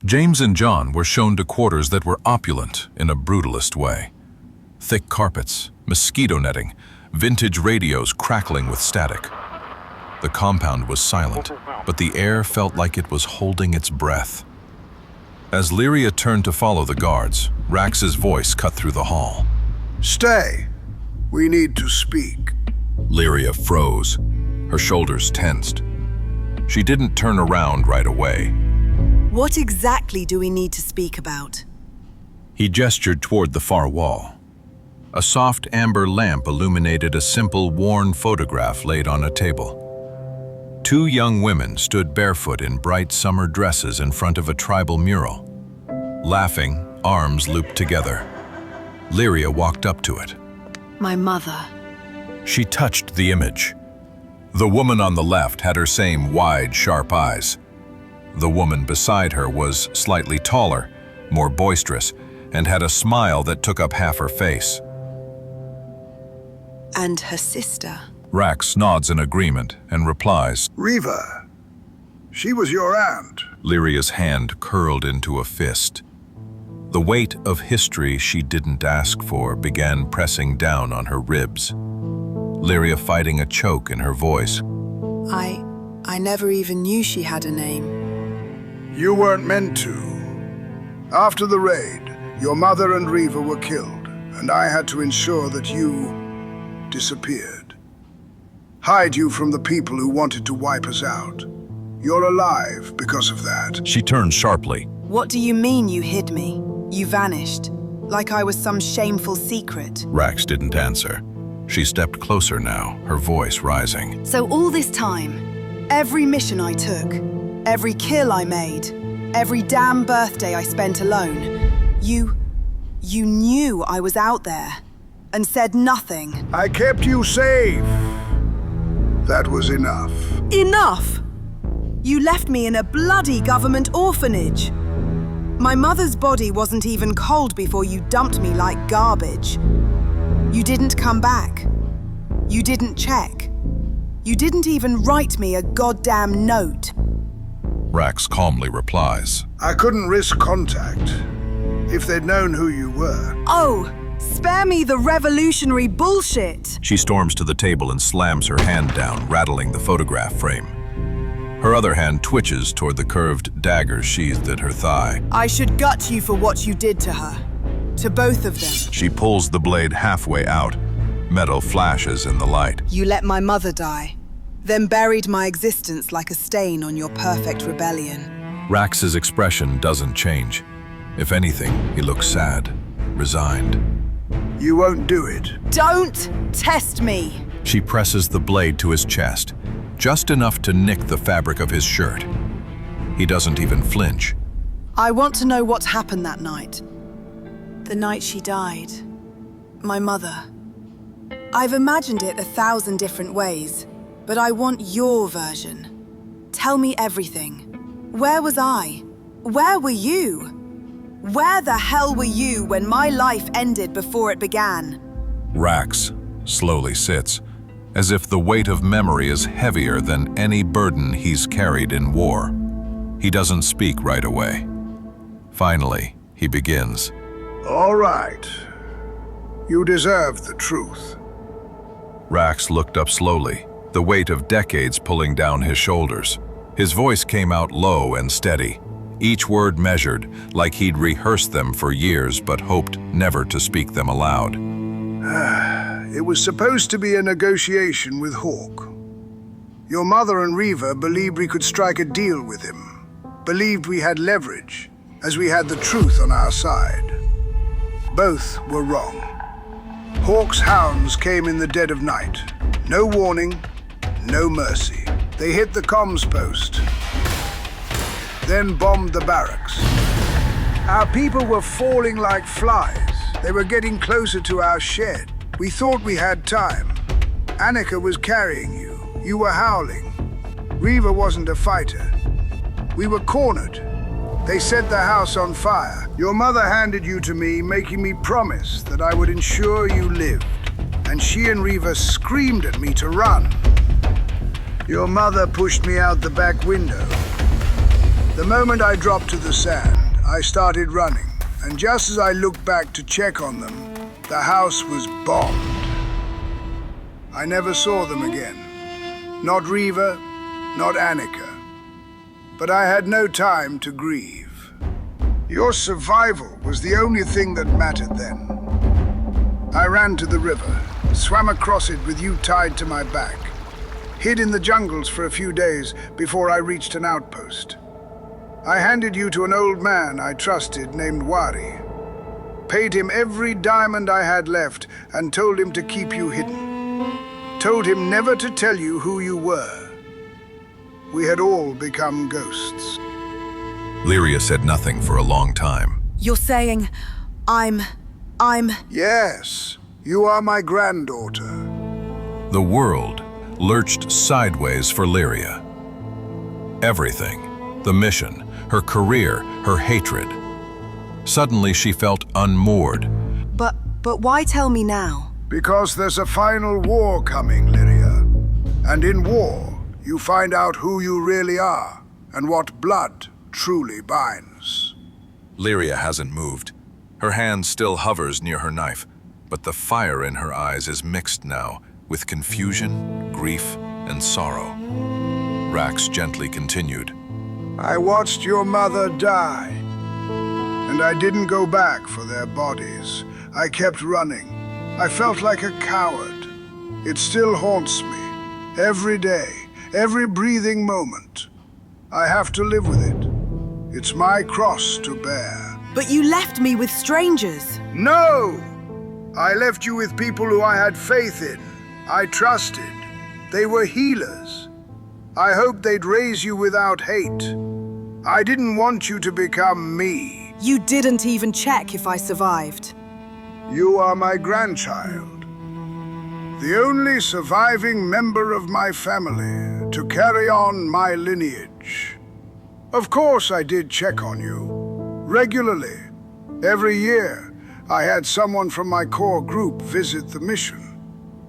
James and John were shown to quarters that were opulent in a brutalist way. Thick carpets, mosquito netting, vintage radios crackling with static. The compound was silent, but the air felt like it was holding its breath. As Lyria turned to follow the guards, Rax's voice cut through the hall. Stay. We need to speak. Lyria froze, her shoulders tensed. She didn't turn around right away. What exactly do we need to speak about? He gestured toward the far wall. A soft amber lamp illuminated a simple, worn photograph laid on a table. Two young women stood barefoot in bright summer dresses in front of a tribal mural. Laughing, arms looped together. Lyria walked up to it. My mother. She touched the image. The woman on the left had her same wide, sharp eyes. The woman beside her was slightly taller, more boisterous, and had a smile that took up half her face. And her sister. Rax nods in agreement and replies, Riva. She was your aunt. Lyria's hand curled into a fist. The weight of history she didn't ask for began pressing down on her ribs. Lyria fighting a choke in her voice. I never even knew she had a name. You weren't meant to. After the raid, your mother and Riva were killed, and I had to ensure that you disappeared. Hide you from the people who wanted to wipe us out. You're alive because of that. She turned sharply. What do you mean you hid me? You vanished, like I was some shameful secret. Rax didn't answer. She stepped closer now, her voice rising. So all this time, every mission I took, every kill I made, every damn birthday I spent alone, you knew I was out there and said nothing. I kept you safe. That was enough. Enough! You left me in a bloody government orphanage. My mother's body wasn't even cold before you dumped me like garbage. You didn't come back. You didn't check. You didn't even write me a goddamn note. Rax calmly replies. I couldn't risk contact if they'd known who you were. Oh, spare me the revolutionary bullshit. She storms to the table and slams her hand down, rattling the photograph frame. Her other hand twitches toward the curved dagger sheathed at her thigh. I should gut you for what you did to her. To both of them. She pulls the blade halfway out. Metal flashes in the light. You let my mother die, then buried my existence like a stain on your perfect rebellion. Rax's expression doesn't change. If anything, he looks sad, resigned. You won't do it. Don't test me! She presses the blade to his chest, just enough to nick the fabric of his shirt. He doesn't even flinch. I want to know what happened that night. The night she died. My mother. I've imagined it 1,000 different ways, but I want your version. Tell me everything. Where was I? Where were you? Where the hell were you when my life ended before it began? Rax slowly sits, as if the weight of memory is heavier than any burden he's carried in war. He doesn't speak right away. Finally, he begins. All right. You deserve the truth. Rax looked up slowly, the weight of decades pulling down his shoulders. His voice came out low and steady, each word measured, like he'd rehearsed them for years but hoped never to speak them aloud. It was supposed to be a negotiation with Hawk. Your mother and Riva believed we could strike a deal with him, believed we had leverage, as we had the truth on our side. Both were wrong. Hawk's hounds came in the dead of night. No warning, no mercy. They hit the comms post, then bombed the barracks. Our people were falling like flies. They were getting closer to our shed. We thought we had time. Annika was carrying you. You were howling. Riva wasn't a fighter. We were cornered. They set the house on fire. Your mother handed you to me, making me promise that I would ensure you lived. And she and Riva screamed at me to run. Your mother pushed me out the back window. The moment I dropped to the sand, I started running, and just as I looked back to check on them, the house was bombed. I never saw them again. Not Reva, not Annika. But I had no time to grieve. Your survival was the only thing that mattered then. I ran to the river, swam across it with you tied to my back, hid in the jungles for a few days before I reached an outpost. I handed you to an old man I trusted named Wari, paid him every diamond I had left, and told him to keep you hidden. Told him never to tell you who you were. We had all become ghosts. Lyria said nothing for a long time. You're saying I'm... Yes, you are my granddaughter. The world lurched sideways for Lyria. Everything, the mission, her career, her hatred. Suddenly she felt unmoored. But why tell me now? Because there's a final war coming, Lyria. And in war, you find out who you really are and what blood truly binds. Lyria hasn't moved. Her hand still hovers near her knife, but the fire in her eyes is mixed now with confusion, grief, and sorrow. Rax gently continued. I watched your mother die, and I didn't go back for their bodies. I kept running. I felt like a coward. It still haunts me, every day, every breathing moment. I have to live with it. It's my cross to bear. But you left me with strangers. No! I left you with people who I had faith in. I trusted. They were healers. I hoped they'd raise you without hate. I didn't want you to become me. You didn't even check if I survived. You are my grandchild. The only surviving member of my family to carry on my lineage. Of course I did check on you. Regularly. Every year, I had someone from my core group visit the mission.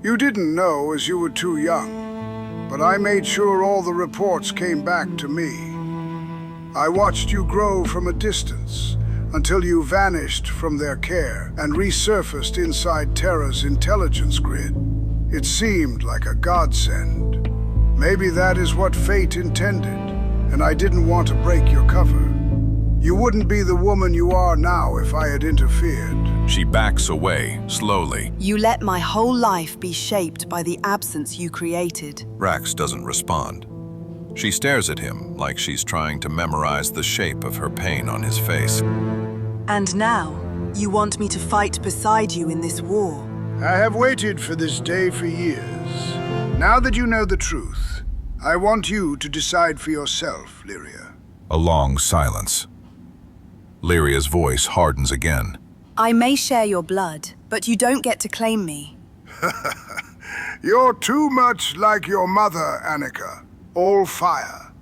You didn't know as you were too young, but I made sure all the reports came back to me. I watched you grow from a distance until you vanished from their care and resurfaced inside Terra's intelligence grid. It seemed like a godsend. Maybe that is what fate intended, and I didn't want to break your cover. You wouldn't be the woman you are now if I had interfered. She backs away, slowly. You let my whole life be shaped by the absence you created. Rax doesn't respond. She stares at him like she's trying to memorize the shape of her pain on his face. And now, you want me to fight beside you in this war? I have waited for this day for years. Now that you know the truth, I want you to decide for yourself, Lyria. A long silence. Lyria's voice hardens again. I may share your blood, but you don't get to claim me. You're too much like your mother, Annika. All fire.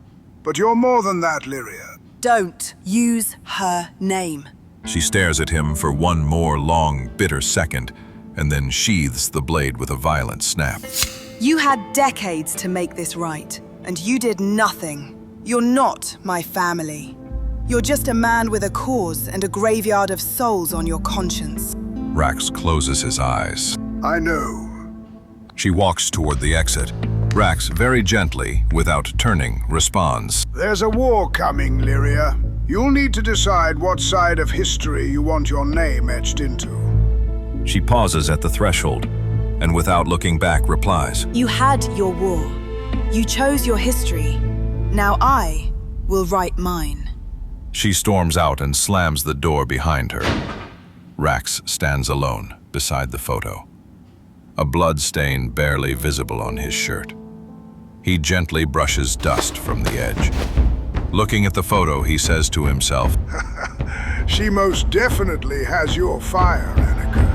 But you're more than that, Lyria. Don't use her name. She stares at him for one more long, bitter second, and then sheathes the blade with a violent snap. You had decades to make this right, and you did nothing. You're not my family. You're just a man with a cause and a graveyard of souls on your conscience. Rax closes his eyes. I know. She walks toward the exit. Rax, very gently, without turning, responds. There's a war coming, Lyria. You'll need to decide what side of history you want your name etched into. She pauses at the threshold, and without looking back, replies. You had your war. You chose your history. Now I will write mine. She storms out and slams the door behind her. Rax stands alone beside the photo, a blood stain barely visible on his shirt. He gently brushes dust from the edge. Looking at the photo, he says to himself, She most definitely has your fire, Annika.